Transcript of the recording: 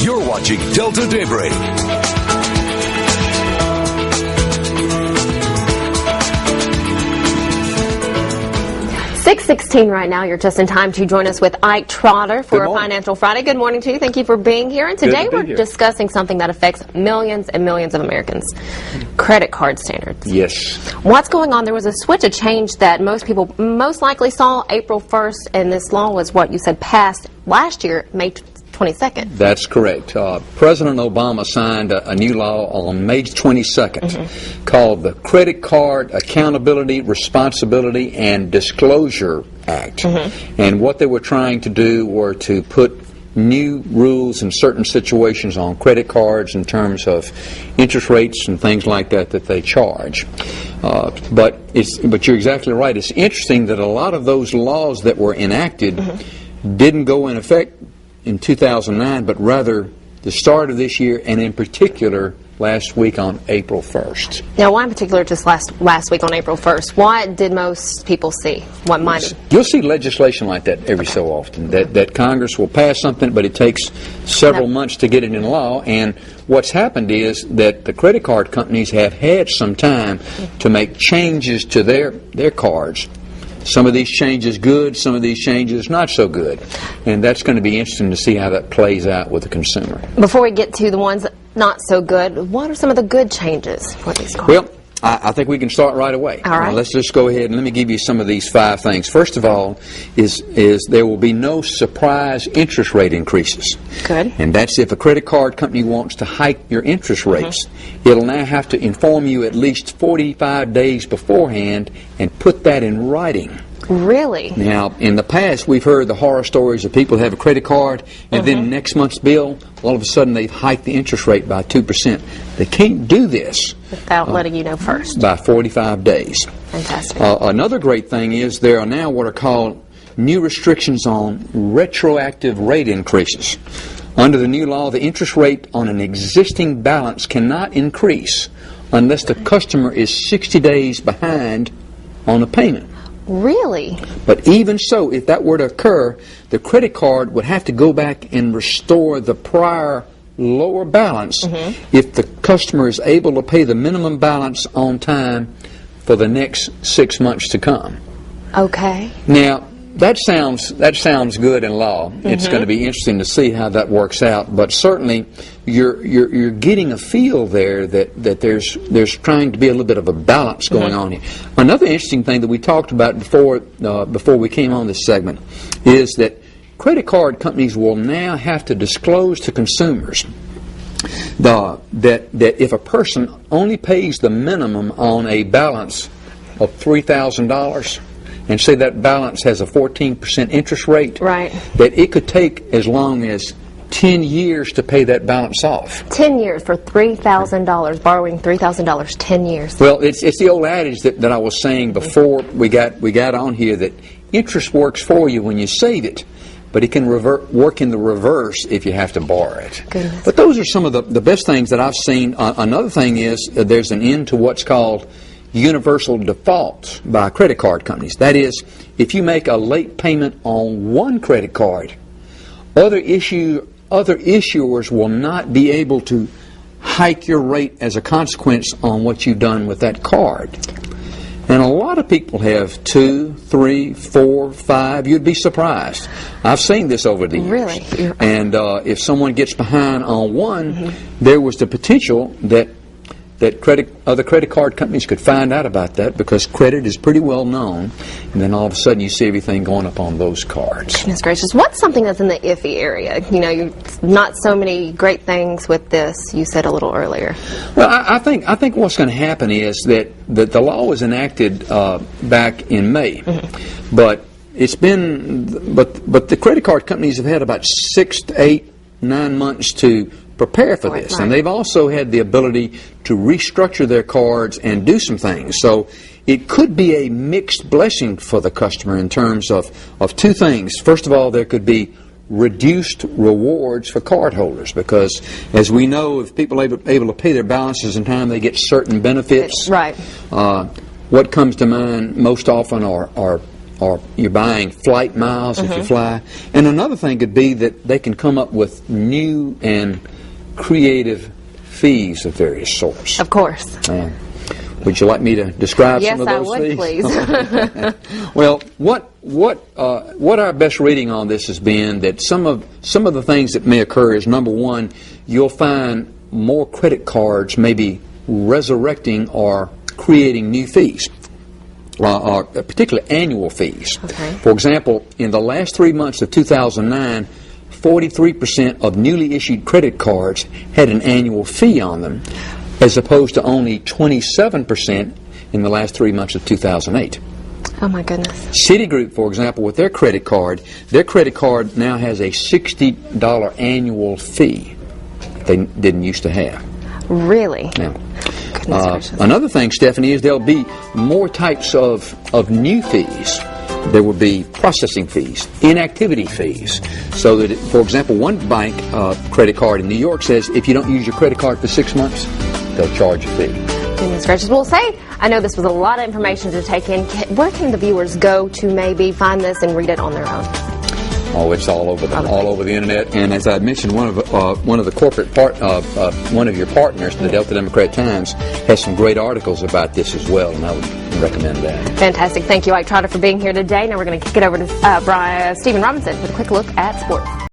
You're watching Delta Daybreak. 6:16 right now. You're just in time to join us with Ike Trotter for a Financial Friday. Good morning to you. Thank you for being here. And today we're discussing something that affects millions and millions of Americans. Credit card standards. Yes. What's going on? There was a switch, a change that most people most likely saw April 1st, and this law was what you said passed last year, May 22nd. That's correct. President Obama signed a new law on May 22nd called the Credit Card Accountability, Responsibility, and Disclosure Act. And what they were trying to do were to put new rules in certain situations on credit cards in terms of interest rates and things like that that they charge. But you're exactly right. It's interesting that a lot of those laws that were enacted didn't go in effect in 2009, but rather the start of this year, and in particular last week on April 1st. Now, why in particular just last week on April 1st? What did most people see? What might You'll see legislation like that every so often, that Congress will pass something, but it takes several months to get it in law. And what's happened is that the credit card companies have had some time to make changes to their cards. Some of these changes good, some of these changes not so good. And that's going to be interesting to see how that plays out with the consumer. Before we get to the ones not so good, what are some of the good changes for these cards? Well, I think we can start right away. All right. Let's just go ahead and let me give you some of these 5 things. First of all is there will be no surprise interest rate increases. Good. And that's if a credit card company wants to hike your interest rates. It'll now have to inform you at least 45 days beforehand and put that in writing. Really? Now, in the past, we've heard the horror stories of people who have a credit card, and then next month's bill, all of a sudden they've hiked the interest rate by 2%. They can't do this without letting you know first. By 45 days. Fantastic. Another great thing is there are now what are called new restrictions on retroactive rate increases. Under the new law, the interest rate on an existing balance cannot increase unless the customer is 60 days behind on a payment. Really? But even so, if that were to occur, the credit card would have to go back and restore the prior lower balance if the customer is able to pay the minimum balance on time for the next 6 months to come. Okay. Now, that sounds good in law. It's going to be interesting to see how that works out. But certainly, you're getting a feel there that there's trying to be a little bit of a balance going on here. Another interesting thing that we talked about before we came on this segment is that credit card companies will now have to disclose to consumers that if a person only pays the minimum on a balance of $3,000. And say that balance has a 14% interest rate, right, that it could take as long as 10 years to pay that balance off. 10 years for $3,000, borrowing $3,000, 10 years. Well, it's the old adage that I was saying before we got on here, that interest works for you when you save it, but it can work in the reverse if you have to borrow it. Goodness. But those are some of the best things that I've seen. Another thing is there's an end to what's called universal default by credit card companies. That is, if you make a late payment on one credit card, other issuers will not be able to hike your rate as a consequence on what you've done with that card. And a lot of people have 2, 3, 4, 5. You'd be surprised. I've seen this over the years. Really? And if someone gets behind on one, there was the potential that other credit card companies could find out about that, because credit is pretty well known, and then all of a sudden you see everything going up on those cards. Goodness gracious. What's something that's in the iffy area? You know, not so many great things with this, you said a little earlier. Well, I think what's going to happen is that the law was enacted back in May, but it's been but the credit card companies have had about 6 to 8, 9 months to prepare for this. And they've also had the ability to restructure their cards and do some things. So it could be a mixed blessing for the customer in terms of 2 things. First of all, there could be reduced rewards for cardholders, because as we know, if people are able to pay their balances in time, they get certain benefits. Right. What comes to mind most often are or you're buying flight miles if you fly. And another thing could be that they can come up with new and creative fees of various sorts. Of course. Would you like me to describe some of those fees? Yes, I would, please. Well, what our best reading on this has been that some of the things that may occur is, number one, you'll find more credit cards maybe resurrecting or creating new fees, particularly annual fees. Okay. For example, in the last 3 months of 2009, 43% of newly issued credit cards had an annual fee on them, as opposed to only 27% in the last 3 months of 2008. Oh my goodness. Citigroup, for example, with their credit card now has a $60 annual fee they didn't used to have. Really? Now, Goodness gracious. another thing, Stephanie, is there'll be more types of new fees. There will be processing fees, inactivity fees. So that, for example, one bank credit card in New York says if you don't use your credit card for 6 months, they'll charge a fee. Goodness gracious. Well, I know this was a lot of information to take in. Where can the viewers go to maybe find this and read it on their own? Oh, it's all over the internet. And as I mentioned, one of the corporate one of your partners, the Delta Democrat Times, has some great articles about this as well, and I would recommend that. Fantastic. Thank you, Ike Trotter, for being here today. Now we're going to kick it over to Stephen Robinson with a quick look at sports.